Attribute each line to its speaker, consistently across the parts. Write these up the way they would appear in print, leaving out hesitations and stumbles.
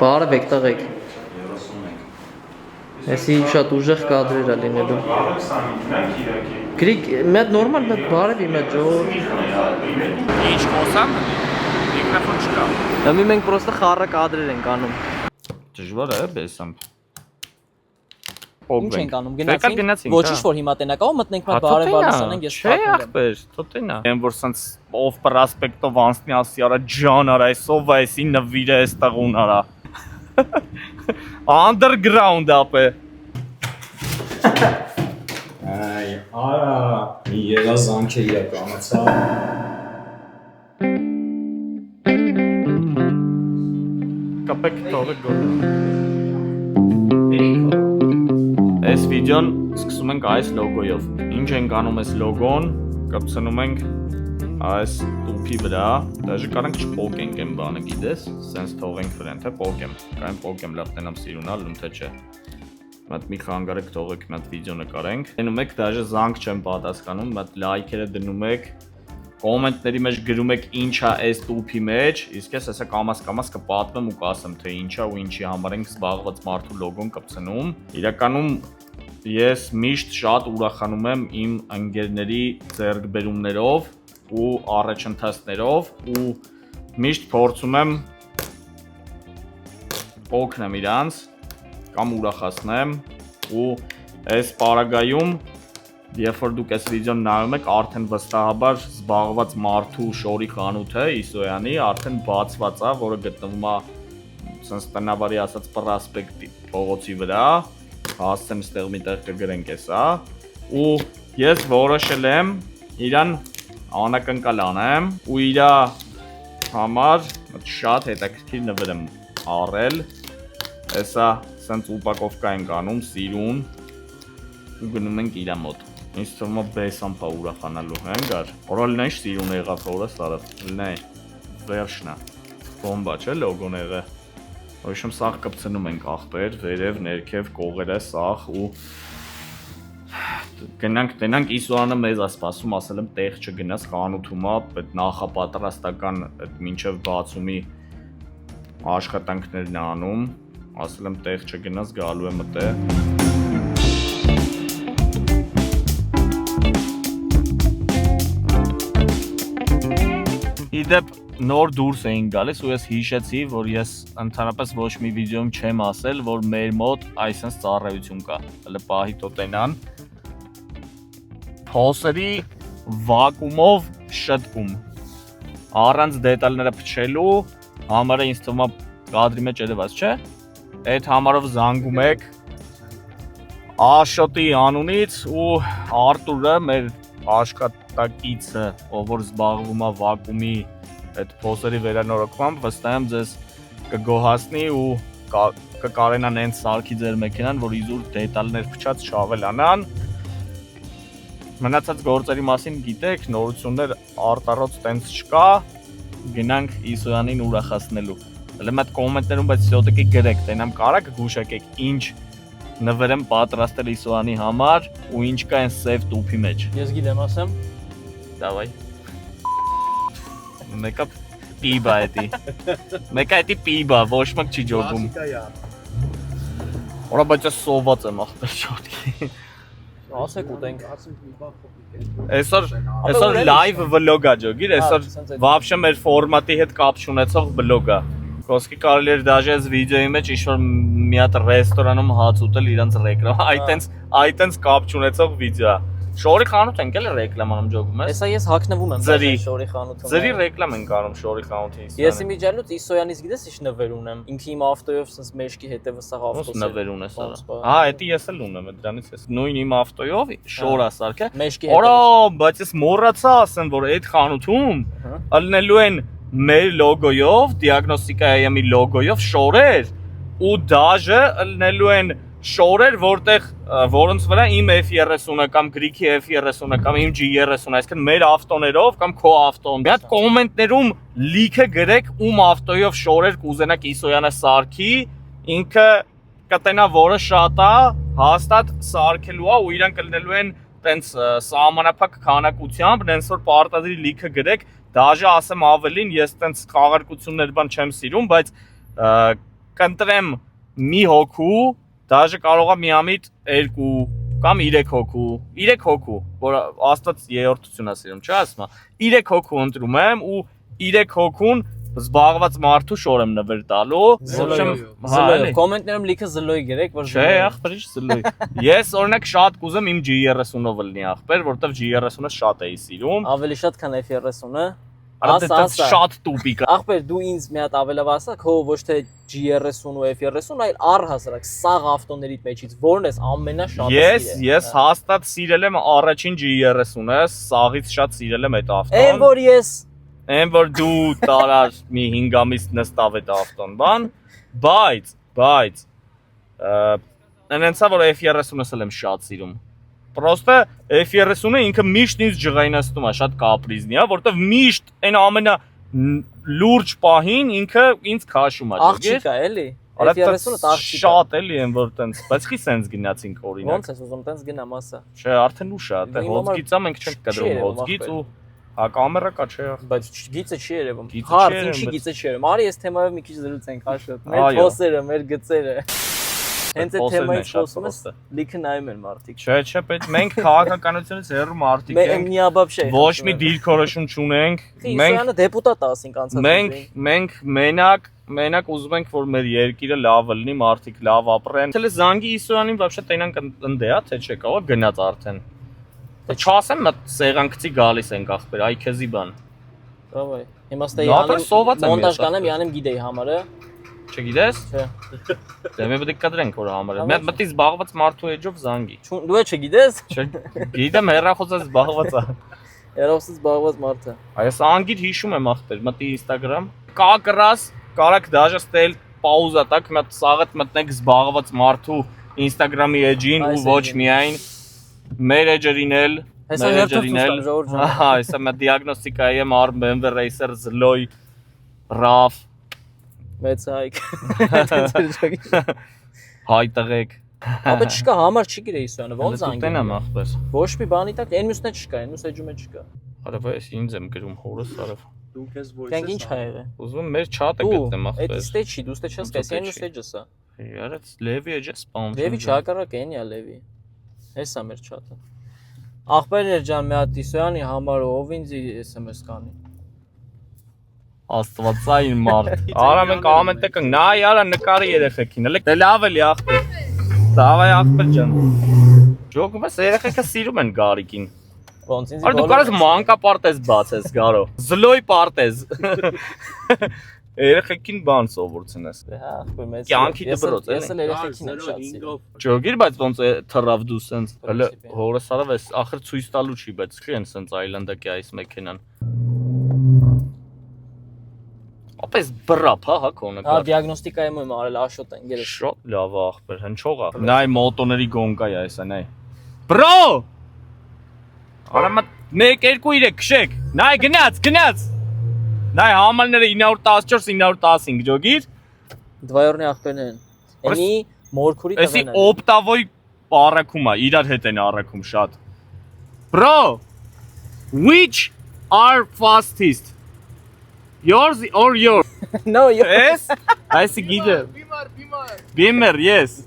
Speaker 1: Բարև եք տղեկ։ Էսի շատ ուժեղ կադրեր է լինելու։ Գրիկ, մեծ նորմալ մեծ բարև իմը ջոր։
Speaker 2: Ինչ խոսամ, միկրոֆոն չկա։
Speaker 1: Դեմի մենք պրոստը խառը կադրեր ենք անում։
Speaker 2: Դժվար է, բեսամ։
Speaker 3: Ինչ ենք անում, գնացինք, ոչինչ որ հիմա տենակ ով մտնենք մեր բարև բալասանենք, ես
Speaker 2: փակում եմ։ Չէ, ախպեր, թոտենա։ Եմ որ սենց ով պրոսպեկտով անցնի ասի արա ջան արա, այսով այսի նվիրը էստեղ ուն արա։ Underground ապե։
Speaker 4: Այ, արա, մի երազանք է իրականացա։
Speaker 2: Կապեք թողը գոհ։ Այս վիդեոն սկսում ենք այս լոգոյով։ Ինչ ենք անում այս լոգոն, կպցնում ենք այս տուփի վրա, դաժե կարանք չպոկենք այն բանը, գիտես, սենց թողենք վրան, թե պոկեմ, կային պոկեմ լավ տենամ սիրունալ, ում թե չէ։ Մատ մի խանգարեք թողեք մատ վիդեո նկարենք։ Դնում եք դաժե զանգ չեմ պատասխանում, մատ լայքերը դնում եք, կոմենտների մեջ գրում եք ինչ է այս տուփի մեջ, իսկ ես հեսա կամաս կպատմեմ ու կասեմ թե ինչ է ու ինչի համար ենք զբաղված մարդու լոգոն կպցնում։ Իրականում ես միշտ շատ ուրախանում եմ իմ ընկերների ձեռքբերումներով ու առաջընթացներով ու միշտ փորձում եմ օգնեմ իրանց կամ ուրախացնեմ ու այս պարագայում երբ որ դուք այս վիդեոն նայում եք, արդեն վստահաբար զբաղված մարդու շորի խանութը Իսոյանի արդեն բացված է, որը գտնվում է սենց տնավարի ասած պրոսպեկտի փողոցի վրա, հասցեմ ստեղ միտեղ կգրենք էսա, ու ես որոշել եմ իրան անակնկալ անեմ ու իրա համար շատ հետաքրքիր նվեր եմ առել, էսա սենց ուպակովկա ենք անում, սիրուն ու գնում ենք իրա մոտ։ Ինձ թվում է բեսամ պա ուրախանալու հենգար, որալ նայ սիրուն եղավ որը սարավ, լնայ, վերշնա, բոմբա չէ լոգոն եղը, ոյշում սաղ կպցնում ենք աղբեր, վերև, ներքև, կողերը, սաղ ու գնանք Իսոյանը մեզ է սպասում, ասել եմ տեղ չգնաս խանութում է, պետ նախապատրաստական մինչև բացումի աշխատանքներն անում, ասել եմ տեղ չգնաս գալու եմ մտե Իդեպ նոր դուրս էին գալիս ու ես հիշեցի, որ ես ընդհանրապես ոչ մի վիդեոյում չեմ ասել, որ մեր մոտ այսպես ծառայություն կա։ Հələ պահի տոտենան փոսերի վակուումով շտկում։ Առանց դետալները փչելու համարը ինձ թվում է կադրի մեջ երևաց, չէ։ Այդ համարով զանգում եք Աշոտի անունից ու Արտուրը մեր աշխատակիցը, ով որ զբաղվում է վակուումի այդ փոսերի վերանորոգմամբ, վստահ եմ ձեզ կգոհացնի ու կկարենան այն սարքի ձեր մեքենան, որ իզուր դետալներ փչած չավելանան։ Մնացած գործերի մասին գիտեք, նորություններ արտառոց տենց չկա, գնանք Իսոյանին ուրախացնելու։ Հələ մատ կոմենտներում բայց սյոտեկի գրեք, տենամ կարակ գուշակեք ինչ նվեր եմ պատրաստել Իսոյանի համար ու ինչ կա այն սև տուփի մեջ։
Speaker 3: Ես գիտեմ ասեմ։
Speaker 2: Դավայ։ Մեկը պիբա էդի։ Մեկը էդի պիբա, ոչ մեկ չի ջոգում։ Որա բայց ես սոված եմ ախպեր շոտքի։
Speaker 3: Ասեք ուտենք։
Speaker 2: Այսօր լայվ վլոգ է ջոգիր, այսօր վաբշե մեր ֆորմատի հետ կապ չունեցող վլոգ է։ Խոսքի կարելի էր դաժե այս վիդեոյի մեջ ինչ-որ մի հատ ռեստորանում հաց ուտել իրանց ռեկլամ, այտենց կապ չունեցող վիդեո է։ Շորի խանութ ենք էլ ռեկլամ անում ջոգում ես։
Speaker 3: Հեսա ես հագնվում եմ շորի խանութում։
Speaker 2: Ձերի ռեկլամ ենք անում շորի խանութի։
Speaker 3: Ես իմիջիալուց Իսոյանից գիտես ինչ նվեր ունեմ։ Ինքը իմ ավտոյով սենց մեջքի հետևը սաղ ավտոս։
Speaker 2: Նվեր ունես արա։ Հա, էդի ես էլ ունեմ, դրանից ես։ Նույն իմ ավտոյով շորա սարքե։
Speaker 3: Մեջքի հետևը։
Speaker 2: Օրա, բայց ես մոռացա ասեմ, որ այդ խանութում ալնելու են մեր լոգոյով, դիագնոստիկա AM-ի լոգոյով շորեր ու դաժե ալնելու են շորեր, որոնց վրա իմ F30-ը կամ Greek-ի F30-ը կամ իմ G30-ը, այսինքն մեր ավտոներով կամ քո ավտոն։ Մի հատ կոմենտներում լիքը գրեք ում ավտոյով շորեր կուզենաք Իսոյանը սարքի, ինքը կտենա որը շատ է, հաստատ սարքելու է ու իրանք կլնելու են տենց սահմանափակ քանակությամբ, նենց որ պարտադիր լիքը գրեք, դաժե ասեմ ավելին, ես տենց խաղարկություններ բան չեմ սիրում, բայց կընտրեմ մի հոգու, դաժե կարողա միամիտ 2 կամ 3 հոգու, 3 հոգու, որ աստված երրորդություն է սիրում, չէ՞ ասма, 3 հոգու ընտրում եմ ու 3 հոգուն զբաղված մարդու շոր եմ նվեր տալու։
Speaker 3: Զլոյ, կոմենտներում լիքը զլոյ գրեք, որ
Speaker 2: չէ, ախպեր, ինչ զլոյ։ Ես օրինակ շատ կուզեմ իմ G30-ով լինի ախպեր, որտեվ G30-ը շատ էի սիրում։
Speaker 3: Ավելի շատ քան F30-ը։
Speaker 2: Ասա, շատ տուպիկ է։
Speaker 3: Ախպեր, դու ինձ մի հատ ավելավ ասա, քո ոչ թե G30 ու F30, այլ առհասարակ սաղ ավտոներից մեջից որն ես ամենաշատը սիրել։
Speaker 2: Ես հաստատ սիրել եմ առաջին G30-ը, սաղից շատ սիրել եմ այդ ավտոն։
Speaker 3: Այն որ ես
Speaker 2: Այն որ դու տարար մի 5 ամիս նստավ այդ ավտոն, բան, բայց այնցա որ F30-ս եմ շատ սիրում։ Պրոստը F30-ը ինքը միշտ ինձ ջղայնացնում է, շատ կապրիզնի է, որտեվ միշտ այն ամենա լուրջ պահին ինքը ինձ քաշում է,
Speaker 3: աղջիկ է, էլի։ F30-ը աղջիկ է։
Speaker 2: Շատ էլի են որ տենց, բայց խի սենց գնացինք օրինակ։
Speaker 3: Ոնց ես ուզում տենց գնամ ասա։
Speaker 2: Չէ, արդեն ուշ է, դե հոծկից է, մենք չենք կտրում հոծկից ու հա կամերա կա չէ։
Speaker 3: Բայց գիծը չի երևում։
Speaker 2: Գիծը
Speaker 3: Հարց,
Speaker 2: չի
Speaker 3: ինչի
Speaker 2: երևում,
Speaker 3: գիծը չի երևում։ Արի ես թեմայով մի քիչ զրուցենք հաշվով։ Մեր
Speaker 2: Այո։
Speaker 3: փոսերը, մեր գծերը։ Հենց այդ
Speaker 2: Փոսերն են
Speaker 3: թեմայից
Speaker 2: շատ
Speaker 3: խոսում ես,
Speaker 2: պրոստը։
Speaker 3: լիքը նայում են մարդիկ։
Speaker 2: Չէ, պետք մենք քաղաքականությունից հեռու մարդիկ
Speaker 3: Մենք
Speaker 2: ենք։
Speaker 3: միաբավ չէ։
Speaker 2: Ոչ մի դիրքորոշում չունենք։
Speaker 3: Մենք դեպուտատ ասենք անցած
Speaker 2: Մենք մենակ ուզում ենք որ մեր երկիրը լավը լինի, մարդիկ լավ ապրեն։ Թելը Զանգի Իսոյանին вообще տենանք ընդե է, թե չէ, կարող գնաց արդեն։ Դե չասեմ մտ սեղանքցի գալիս ենք ախպեր, այ քեզի բան։
Speaker 3: Давай։ Հիմա ստեի մոնտաժ կանեմ, յանեմ գիտեի համարը։
Speaker 2: Չգիտես։
Speaker 3: Չէ։
Speaker 2: Դե մենք պետք է կտրենք որ համարը։ Մտի զբաղված մարդու էջով Զանգի։
Speaker 3: Դու չգիտես։
Speaker 2: Չէ, գիտեմ հեռախոսը զբաղված է։
Speaker 3: Երովսից զբաղված մարդը։
Speaker 2: Այս անգիր հիշում եմ ախպեր, մտի Instagram։ Կակրաս, կարակ դաժե ստել պաուզա տակ, մտ սաղետ մտնեք զբաղված մարդու Instagram-ի էջին ու ոչ միայն մեր էջերին էլ,
Speaker 3: Հեսա հերթով եմ ժողովուրդ ջան։
Speaker 2: Ահա, հեսա մտ դիագնոստիկայի եմ առ BMW Racer Zloy RAV
Speaker 3: Մեծ հայք։
Speaker 2: հայ տղեկ։
Speaker 3: Ապա չկա համար չի գրեի սյանը, ոնց
Speaker 2: Զանգի։ Տենամ ախպեր։
Speaker 3: Ոչ մի բանի տակ, այն մյուսն է չկա, այն մյուս էջում է չկա։
Speaker 2: Արավ ես ինձ եմ գրում հորս արավ։
Speaker 4: Դու քեզ ոչ
Speaker 3: Կյանք ինչ հայ է։
Speaker 2: Ուզում եմ մեր չաթը գտնեմ ախպեր։
Speaker 3: Այդ ստե չի, դու ստե չես կես, այն մյուս էջը սա։
Speaker 2: Yarats Levi էջը spam։
Speaker 3: Լևի չհակառակ էն է Լևի։ Հեսա մեր չաթը։ Ախպերներ ջան, մի հատ Իսոյանի համար ով ինձ SMS կանի։
Speaker 2: Աստվածային մարդ։ Արա մենք ամենտեղ կնք, նա յարա նկարի երեխեքին, հələ դե լավ էլի ախպեր։ Դավայ ախպեր ջան։ Ջոկում ես երեխեքը սիրում են գարիկին։
Speaker 3: Ոնց ինձ։
Speaker 2: Արա դու կարես մանկապարտեզ բացես գարո։ Զլոյ պարտեզ։ Երեխեքին բան սովորցնես։
Speaker 3: Հա, ախպեր մեծ։
Speaker 2: Կյանքի դպրոց էլի։
Speaker 3: Ես էլ երեխեքին եմ շատ սիրում։
Speaker 2: Ջոգիր, բայց ոնց է թռավ դու սենց։ Հələ հորս արավ էս ախր ցույց տալու չի, բայց չի են սենց այլանդակի այս մեքենան։ Ապես բռապ, հա, կոնը։
Speaker 3: Հա, դիագնոստիկայում եմ արել Աշոտ ընկերս։
Speaker 2: Շատ լավ ախպեր, հնչող է։ Նայ մոտոների գոնկա է այսա, նայ։ Բրո! Արա մտ 1 2 3 քշեք։ Նայ գնաց։ Նայ համալները 914 915 ջոգիր։
Speaker 3: Դվայորնի ախպերներ են։ Էնի մորքուրի
Speaker 2: Էսի
Speaker 3: տղեն են։
Speaker 2: օպտավոյ առաքում է, իրար հետ են առաքում շատ։ Bro, which are fastest? Yours or yours?
Speaker 3: No,
Speaker 2: Yes? I see gide. Beamer, yes.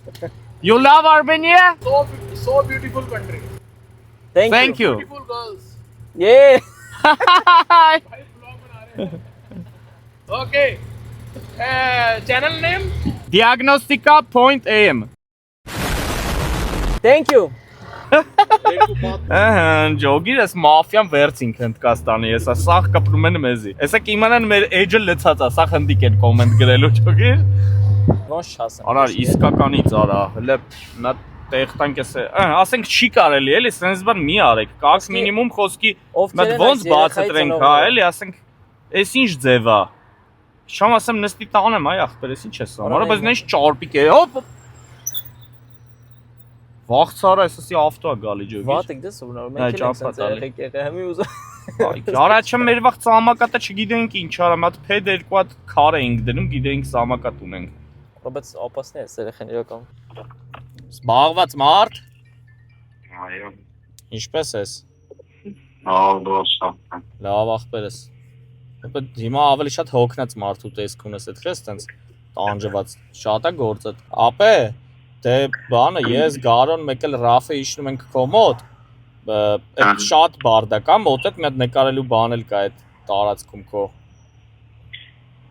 Speaker 2: You love Armenia?
Speaker 5: So beautiful country.
Speaker 2: Thank you.
Speaker 5: Beautiful girls.
Speaker 3: Yeah.
Speaker 5: Okay. Channel name?
Speaker 2: Diagnostica.am.
Speaker 3: Thank you.
Speaker 2: Ջոգիր ես մաֆիան վերցինք Հնդկաստանի, հեսա սաղ կպրում են մեզի։ Հեսա կիմանան մեր էջը լցած է, սաղ հնդիկ են կոմենտ գրելու ջոգիր։
Speaker 3: Ոնց չասեմ։
Speaker 2: Արար իսկականից արա, հələ նա տեղ տանք ես, ասենք չի կարելի էլի, սենց բան մի արեք, կաք մինիմում խոսքի մտ ոնց բացատրենք, հա, էլի, ասենք, էս ինչ ձև է։ Շամ ասեմ նստի տանեմ, այ ախպեր, էս ինչ ես անում, արա, բայց նենց ճարպիկ է, հոպ։ Վաղցարա էսի ավտո է գալի ջոգիր։
Speaker 3: Վատիկ դες ուներ, մենք էլ ենք ցերեկ եղեմի ուզում։
Speaker 2: Առաջը մեր վաղ ցամակատը չգիտենք ինչ արա, մատ փեդ 2 հատ քար էինք դնում, գիտենք ցամակատ ունենք։
Speaker 3: Բայց ապասն է ցերեխեն իրական։
Speaker 2: Զբաղված մարդ։
Speaker 6: Այո։
Speaker 2: Ինչպես ես։
Speaker 6: Ալդոսա։
Speaker 2: Լավ ախպերս։ Ապա հիմա ավելի շատ հոգնած մարդու տեսք ունես, այդ քեզ տենց տանջված շատ է գործը։ Ապե, դե բանը ես Գարոն մեկ էլ Ռաֆը իջնում ենք քո մոտ։ Այդ շատ բարդակ է, մոտդ մի հատ նկարելու բան էլ կա այդ տարածքում քո։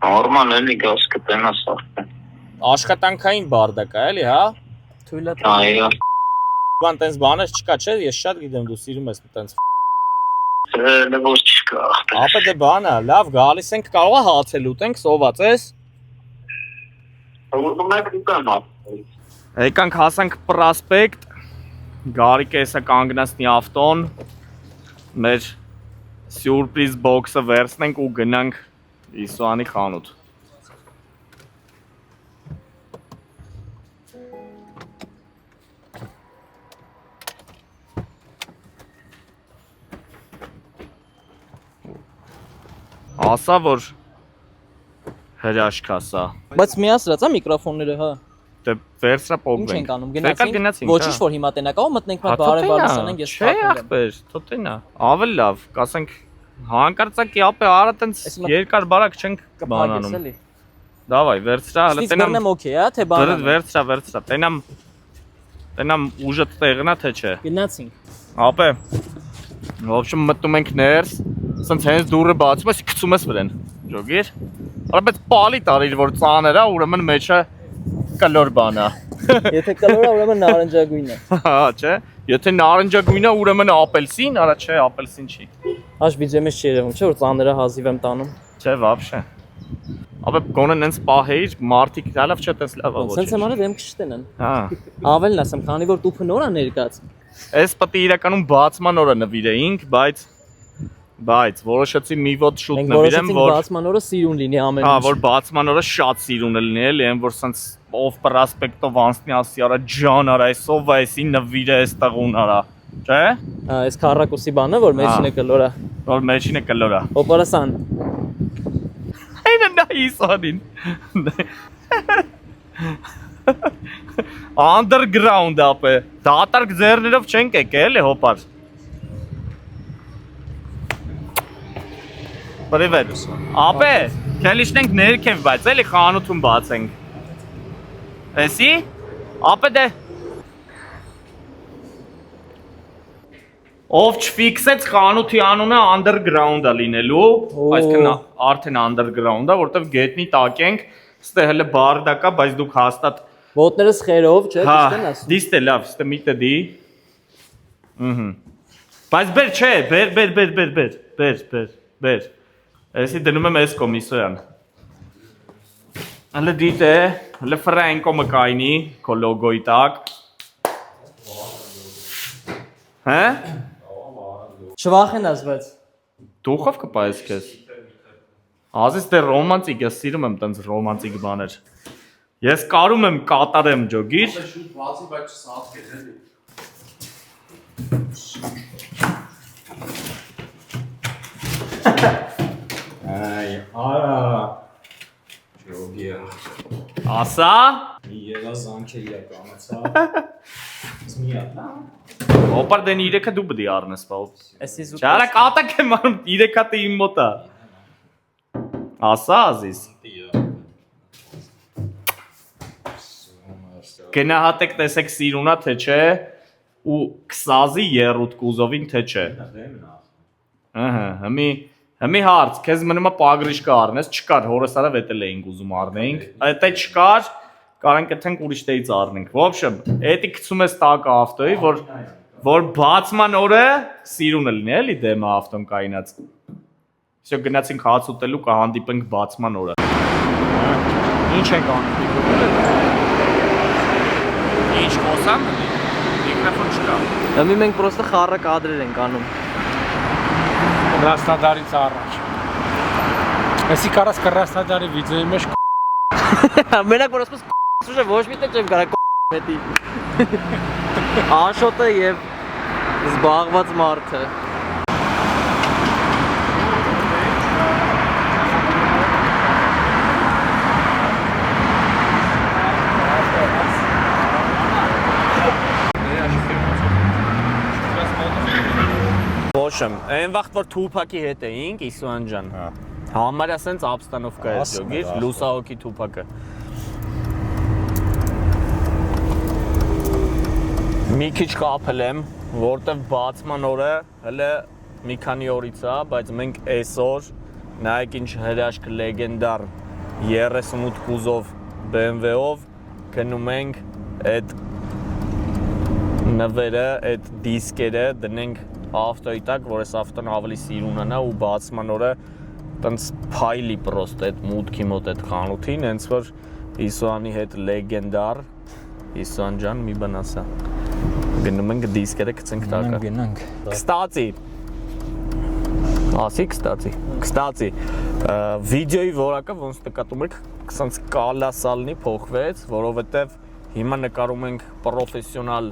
Speaker 6: Նորմալ էլի գաս կտենաս արդեն։
Speaker 2: Աշխատանքային բարդակ է, էլի, հա։
Speaker 3: Թույլա
Speaker 6: Այո։
Speaker 2: Բան տենց բաներ չկա, չէ՞, ես շատ գիտեմ դու սիրում ես տենց։
Speaker 6: Դե ոչ չկա։
Speaker 2: Ապա դե բանա, լավ, գալիս ենք, կարող է հացել ուտենք, սոված ես։
Speaker 6: Ուտում եք ուտեմ։
Speaker 2: Եկանք հասանք Պրոսպեկտ, Գարիկը հեսա կանգնացնի ավտոն, մեր սյուրպրիզ բոքսը վերցնենք ու գնանք Իսուանի խանութ։ Ասա որ հրաշք ասա։
Speaker 3: Բայց միասրած է միկրոֆոնները, հա։
Speaker 2: Դե վերցրա
Speaker 3: Ինչ
Speaker 2: փոքրենք։
Speaker 3: ենք անում,
Speaker 2: Գնացինք։
Speaker 3: գնացինք։ Ոչինչ որ հիմա տենակ ով մտնենք մա բարեբարսանենք ես
Speaker 2: Չէ, ախպեր, թոթենա։ Ավել լավ, կասենք հանկարծակի ապե արա տենց երկար բարակ չենք բանանում։ Դավայ, վերցրա, հələ տենամ։
Speaker 3: Ստիցներնեմ օքեյ, հա, թե բանը։
Speaker 2: Վերցրա, տենամ ուժը տեղնա թե չէ։
Speaker 3: Գնացինք։
Speaker 2: Ապե։ В общем, մտնում ենք ներս, ասենց հենց դուրը բացում ես, գցում ես վրան։ Ջոգիր։ Արա բայց պալի տարիր որ ծաներ է, ուրեմն մեջը կլոր բան է։
Speaker 3: Եթե կլոր է, ուրեմն նարնջագույն է։
Speaker 2: Հա, չէ։ Եթե նարնջագույն է, ուրեմն ապելսին, արա չէ, ապելսին չի։
Speaker 3: Հաշ վիդեոմից չի երևում, չէ՞ որ ծաները հազիվ եմ տանում։
Speaker 2: Չէ, вообще։ Ապա գոնե նենց պահեիր, մարդիկ լավ չէ, տես լավ է ոչ։
Speaker 3: Սենց եմ արել դեմք չտենան։
Speaker 2: Հա։
Speaker 3: Ավելն ասեմ, քանի որ տուփը նոր է ներկած։
Speaker 2: Այս պետք է իրականում բացման օրը նվիրեինք, բայց որոշեցի մի ոտ շուտ
Speaker 3: Մենք
Speaker 2: նվիրեմ,
Speaker 3: որոշեցինք բացման օրը սիրուն լինի ամեն ինչ։
Speaker 2: հա, որ բացման օրը շատ սիրուն է լինել, այն որ սենց ով պրոսպեկտով անցնի ասի, արա ջան, արա այսով այսի նվիրե այս տղուն արա, չէ՞։
Speaker 3: Հա, այս քառակուսի բանը, որ մեջին է կլոր է։
Speaker 2: Որ մեջին է կլոր է։
Speaker 3: Օպերասան։
Speaker 2: Այնա նա իսանին։ Underground ապե։ Դատարկ ձեռներով չենք եկել, էլի հոպար։ Պրիվետ։ Ապե, քելիշնենք ներքև, բայց էլի խանութում բացենք։ Էսի։ Ապե դե։ Ով չֆիքսեց խանութի անունը underground-ա լինելու, այսինքն արդեն underground-ա, որտեվ գետնի տակ ենք, ստե հələ բարդակա, բայց դուք հաստատ
Speaker 3: Ոտներս խերով, չէ՞, ճիշտ են ասում։
Speaker 2: դիստե լավ, ստե միտը դի։ Բայց բեր չէ, բեր։ Էսի դնում եմ այս կոմիսոյան։ Հələ դիտե, հələ ֆրանկո մկայնի, քո լոգոյի տակ։ Հա?
Speaker 3: Չվախենաս, բայց
Speaker 2: Դուխով կպայես քեզ։ Ազես դե ռոմանտիկ, ես սիրում եմ տենց ռոմանտիկ բաներ։ Ես կարում եմ կատարեմ ջոգիր։
Speaker 4: Շուտ բացի, բայց չսատկես էլի։ Այ, արա։ Ջոգի։
Speaker 2: Ասա։
Speaker 4: Երա զանքեր իրականացա։ Զմիա։
Speaker 2: Օպար դեն 3-ը դու պետք է առնես, բա։
Speaker 3: էսի զուտ։
Speaker 2: Չարա կատակ եմ անում, 3-ը իմ մոտ է։ Ասա ազիս։ Գնահատեք տեսեք սիրունա թե չէ ու քսազի երրորդ կուզովին թե չէ։ Ահա, հիմի հարց, քեզ մնում է պագրիշկա առնես, չկար, հորս արա վետել էինք ուզում առնեինք, այդ չկար, կարանք այդենք ուրիշ տեից առնենք։ В общем, էդի գցում ես տակը ավտոյի, որ բացման օրը սիրունը լինի, էլի դեմը ավտոն կայնած։ Всё գնացինք հաց ուտելու, կհանդիպենք բացման օրը։ Ինչ ենք անում։ Ինչ խոսամ, միկրոֆոն չկա։
Speaker 1: Հիմա մենք պրոստը խառը կադրեր ենք անում։
Speaker 5: Krasnodarից առաջ։ Էսի կարաս Krasnodari վիդեոյի մեջ
Speaker 1: Մենակ որ ասես ուժը ոչ մի տեղ չեմ կարա մետի։ Աշոտը եւ զբաղված մարդը։
Speaker 2: общем, այն վաղ որ Թուփակի հետ էինք, Իսուան ջան։ Համարյա սենց обстановка է ջոգիր, լուսահոգի Թուփակը։ Մի քիչ կապել եմ, որտեվ բացման օրը հələ մի քանի օրից է, բայց մենք այսօր նայեք ինչ հրաշք լեգենդար 38 կուզով BMW-ով գնում ենք այդ նվերը, այդ դիսկերը դնենք ավտոյի տակ, որ այս ավտոն ավելի սիրունանա ու բացման օրը տենց փայլի պրոստ այդ մուտքի մոտ այդ խանութին, հենց որ Իսուանի հետ լեգենդար Իսուան ջան մի բան ասա։ Գնում ենք դիսկերը գցենք տակը։
Speaker 5: Գնանք։
Speaker 2: Կստացի, վիդեոյի որակը ոնց նկատում եք, սենց կալասալնի փոխվեց, որովհետև հիմա նկարում ենք պրոֆեսիոնալ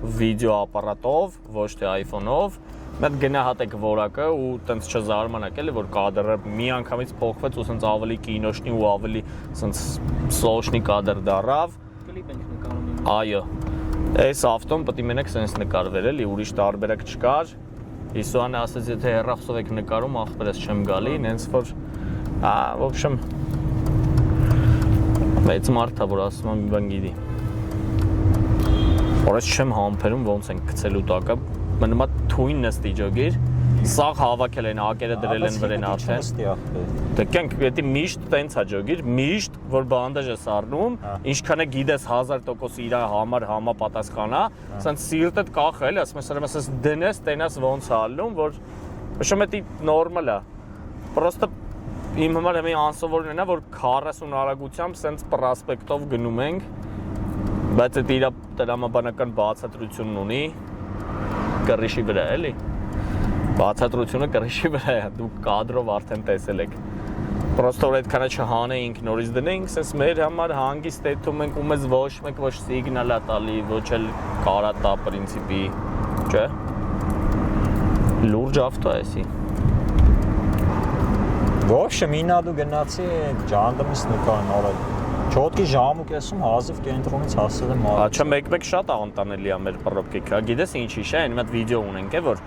Speaker 2: վիդեո ապարատով, ոչ թե iPhone-ով, մենք գնահատենք որակը ու տենց չզարմանաք էլի, որ կադրը մի անգամից փոխվեց ու սենց ավելի կինոշնի ու ավելի սենց սոշնի կադր դառավ։
Speaker 3: Կլիպ ենք նկարում։
Speaker 2: Այո։ Այս ավտոն պետք է մենակ սենց նկարվեր էլի, ուրիշ տարբերակ չկար։ Իսուանը ասաց, եթե հեռախոսով եք նկարում, ախպերս չեմ գալի, նենց որ, в общем, մեծ մարդ է, որ ասում եմ մի բան գիտի։ Որս չեմ համբերում ոնց ենք գցելու տակը, մնում է թույն նստի ջոգիր, սաղ հավաքել են, ակերը դրել են վրեն արդեն։ Դե կյանք, եթե միշտ տենց է ջոգիր, միշտ, որ բանդաժ ես առնում, ինչքան է գիտես 1000% իր համար համապատասխանա, սենց սիրտդ կախել, ասում ես դնես, տենաս ոնց ալնում, որ վշում էտի նորմալ է, պրոստը իմ համար հեմի անսովորն է, որ 40 արագությամբ սենց պրասպեկտով գնում ենք, բայց այդ իր տրամաբանական բացատրությունն ունի կռիշի վրա էլի, բացատրությունը կռիշի վրա է, դուք կադրով արդեն տեսել եք, պրոստը որ այդքանը չհանեինք նորից դնենք, սենց մեր համար հանգիստ էթում ենք ու մեզ ոչ մեկ ոչ սիգնալ է տալի, ոչ էլ կարա տա պրինցիպի, չէ, լուրջ ավտո է էսի։
Speaker 7: Вообще, մինադու գնացի ջանդամից նկան արել, չոտքի ժամուկ եսում հազիվ կենտրոնից հասել եմ արել։
Speaker 2: Աչա մեկ-մեկ շատ աղանտանելի է մեր պրոբկեքը, գիտես ինչի շա, այն մատ վիդեո ունենք է, որ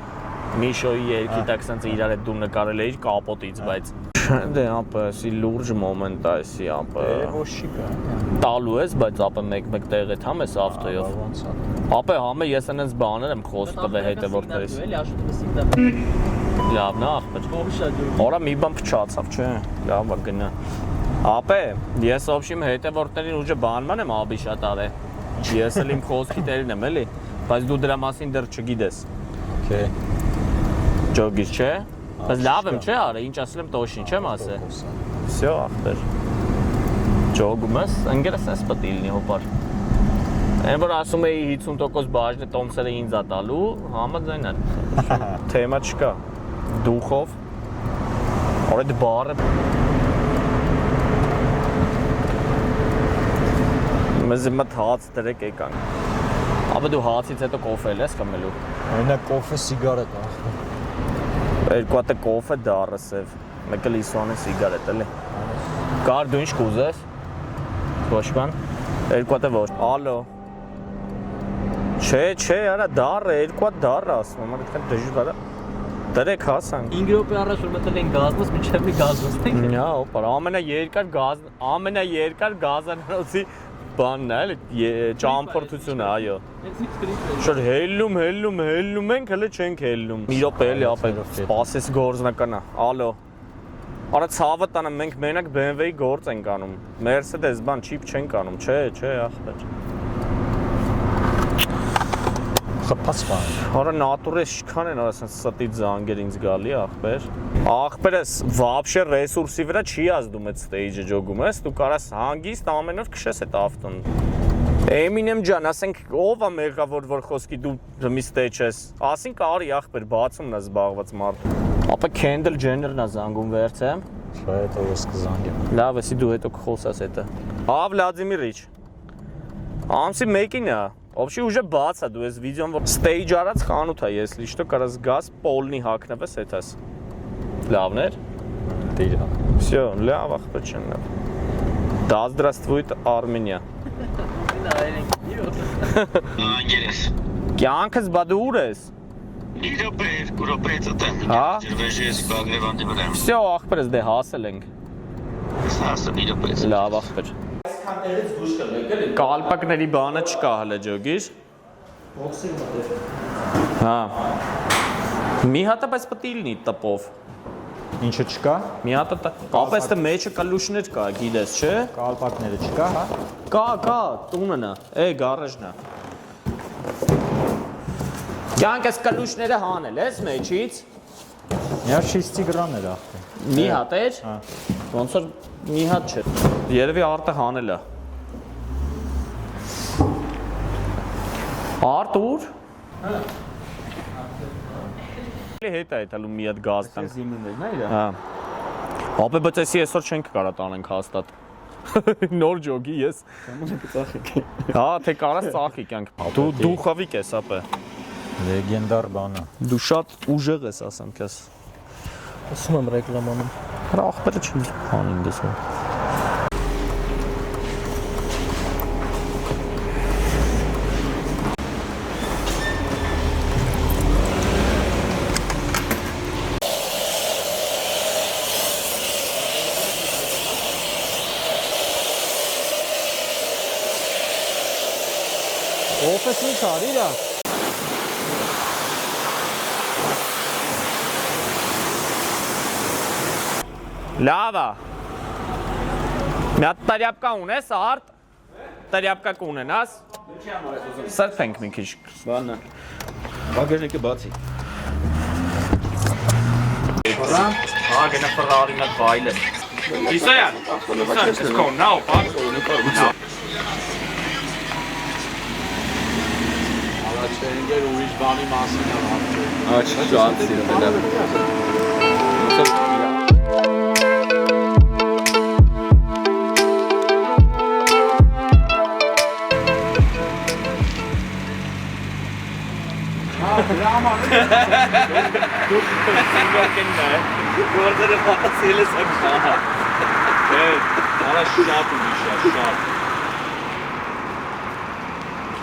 Speaker 2: Միշոյի երկի տակ սենց իրար հետ դու նկարել էիր կապոտից, բայց դե ապա էսի լուրջ մոմենտ է էսի ապա։
Speaker 7: Ոչ չի կա։
Speaker 2: Տալու ես, բայց ապա մեկ-մեկ տեղ հետ համ ես ավտոյով։ Ապա համը ես այնպես բաներ եմ խոստովե հետևորդներից։
Speaker 3: Էլի աշուտը սիգնալ։
Speaker 2: Լավ նա ախպեր։
Speaker 3: Ո՞վ
Speaker 2: Օրա մի բան փչացավ, չէ։ Լավ է գնա։ Ապա ես ոբշիմ հետևորդներին ուժը բանման եմ աբի շատ արե։ Ես էլ իմ խոսքի տերին եմ էլի, բայց դու դրա մասին դեռ չգիտես։
Speaker 7: Okay։
Speaker 2: Ջոգից չէ։ Բայց լավ եմ չէ արե, ինչ ասել եմ տոշին չեմ ասել։ Всё, ախպեր։ Ջոգում ես, ընկերս ես պետք է լինի հոպար։ Այն որ ասում էի 50% բաժնի տոմսերը ինձ ա տալու, համաձայն եմ։ Թեմա չկա։ Դուխով։ Օրդ բարը Մեզ մտ հաց դրեք եկանք։ Ապա դու հացից հետո կոֆե ես կմելու։
Speaker 7: Այնա կոֆե սիգարետ է։
Speaker 2: Երկու հատ կոֆե դառը սև, մեկը լիսոանը սիգարետ էլի։ Կար դու ինչ կուզես։ Ոչ բան։ Երկու հատ ոչ։ Ալո։ Չէ, արա դառը, երկու հատ դառը ասում եմ, այդքան դժվար է։ Դրեք հասանք։
Speaker 3: 5 րոպե առաջ որ մտել են գազնոց, մինչև մի գազնոցնենք։
Speaker 2: Նյա, օպար, ամենաերկար գազանոցի բանն է, էլի ճամփորդությունը, այո։ Շուտ հելնում ենք, հələ չենք հելնում։ Մի րոպե էլի ապա սպասես գործնականա։ Ալո։ Արա ցավը տանը մենք մենակ BMW-ի գործ ենք անում։ Mercedes բան չիպ չենք անում, չէ, ախպեր։
Speaker 7: Խփած բան։
Speaker 2: Արա նատուրես շքան են, ասեն ստից զանգեր ինձ գալի ախպեր։ Ախպերս вообще ռեսուրսի վրա չի ազդում այդ stage-ը ջոգում ես, դու կարաս հանգիստ ամեն օր քշես այդ ավտոն։ Eminem ջան, ասենք ով է մեղավոր որ խոսքի դու մի stage ես։ Ասենք արի ախպեր բացումն է զբաղված մարդու։ Ապա Kendall Jenner-ն է զանգում վերցեմ։
Speaker 7: Չէ, հետո ես կզանգեմ։
Speaker 2: Լավ, էսի դու հետո կխոսաս հետը։ Վլադիմիրիչ։ Ամսի 1-ին է։ Вообще уже բաց է դու ես վիդեոն որ stage արած խանութ է, ես լիշտո կարաս գազ պոլնի հակնվես հետաս։ Լավներ։
Speaker 7: Դիրա։
Speaker 2: Всё, լավ ախպեր չեն լավ։ Да здравствует Армения։
Speaker 6: Անգերես։
Speaker 2: Կյանքս բա դու ուր ես։
Speaker 6: Մի րոպե, երկու րոպե տտեմ։
Speaker 2: Հա։
Speaker 6: Ջրվեժի ես Բագրևանդի վրա եմ։
Speaker 2: Всё, ախպերս դե հասել ենք։
Speaker 6: Սա մի րոպե։
Speaker 2: Լավ ախպեր։ Կալպակների բանը չկա հələ ջոգիր։
Speaker 3: Բոքսի մտեր։
Speaker 2: Հա։ Մի հատը բայց պետք է լինի տպով։
Speaker 7: Ինչը չկա։
Speaker 2: Մի հատը ապես թե մեջը կալուշներ կա, գիտես, չէ։
Speaker 7: Կալպակները չկա, հա։
Speaker 2: Կա, տունն է, գարաժն է։ Կյանք ես կալուշները հանել ես մեջից։
Speaker 7: Я чисти гранներ ախտը։
Speaker 2: Մի հատ էր։
Speaker 7: Հա։
Speaker 2: Ոնց որ մի հատ չէ։ Երևի արտը հանել է։ Արտուր։ Հա։ Հետ է այդալու մի հատ գազ տանք։
Speaker 1: Զիմններն է իրա։
Speaker 2: Հա։ Ապե բայց էսի այսօր չենք կարա տանենք հաստատ։ Նոր ջոգի ես։
Speaker 1: Կամոնը կծախեք։
Speaker 2: Հա, թե կարաս ծախի կյանք։ Դու խավիկ ես ապե։
Speaker 7: Լեգենդար բանը։
Speaker 2: Դու շատ ուժեղ ես ասեմ քեզ։
Speaker 3: Ասում եմ ռեկլամանում։
Speaker 2: Հրա ախպերը չի հանին դեսում։
Speaker 3: Օֆես ինչ արի իրա։
Speaker 2: Լավ է։ Մի հատ տարյապկա ունես, արդ։ Տարյապկա կունենաս։ Սրբենք մի քիչ։
Speaker 1: Բանա։ Բագաժնիկը բացի։
Speaker 2: Հա, գնա Ֆերրարին այդ բայլը։ Իսայան, it's gone now, pardon.
Speaker 4: Առաջերինգեր ուրիշ բանի մասին եմ ասում։
Speaker 1: Աչ շատ սիրում եմ։ Գործերը պատասել ես ակշան։
Speaker 2: Արա շատ ուրիշ է, շատ։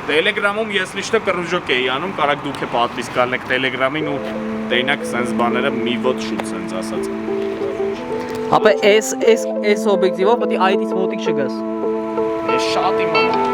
Speaker 2: Տելեգրամում ես լիշտը կրուժոկ էի անում, կարակ դուք է պատվիսկ ալնեք տելեգրամին ու տեյնակ սենց բաները մի ոտ շուտ սենց ասած։
Speaker 3: Ապա այս օբյեկտիվով պետք է այդից մոտիկ չգաս։
Speaker 2: Ես շատ իմանում։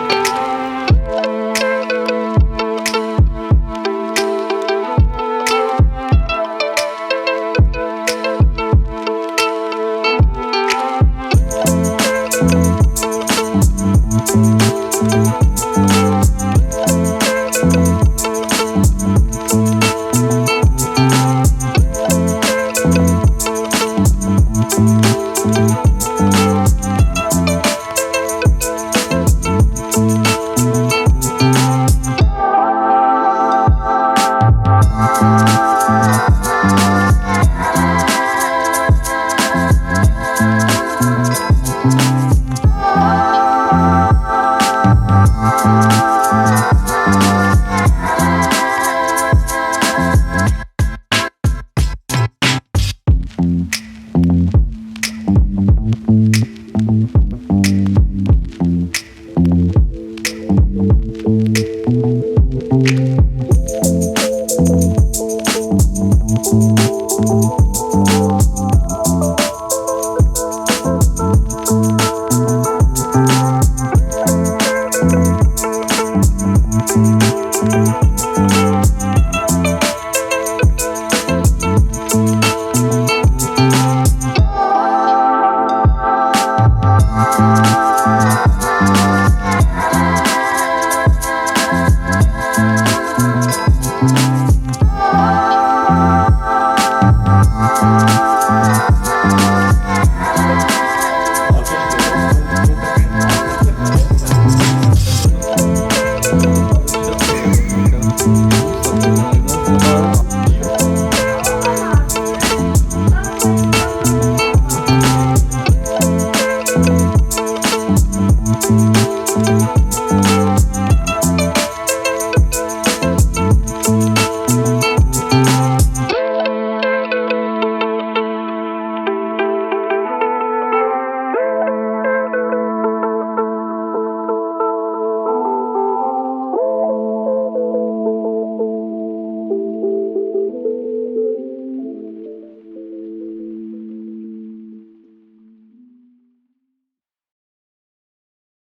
Speaker 8: Thank you.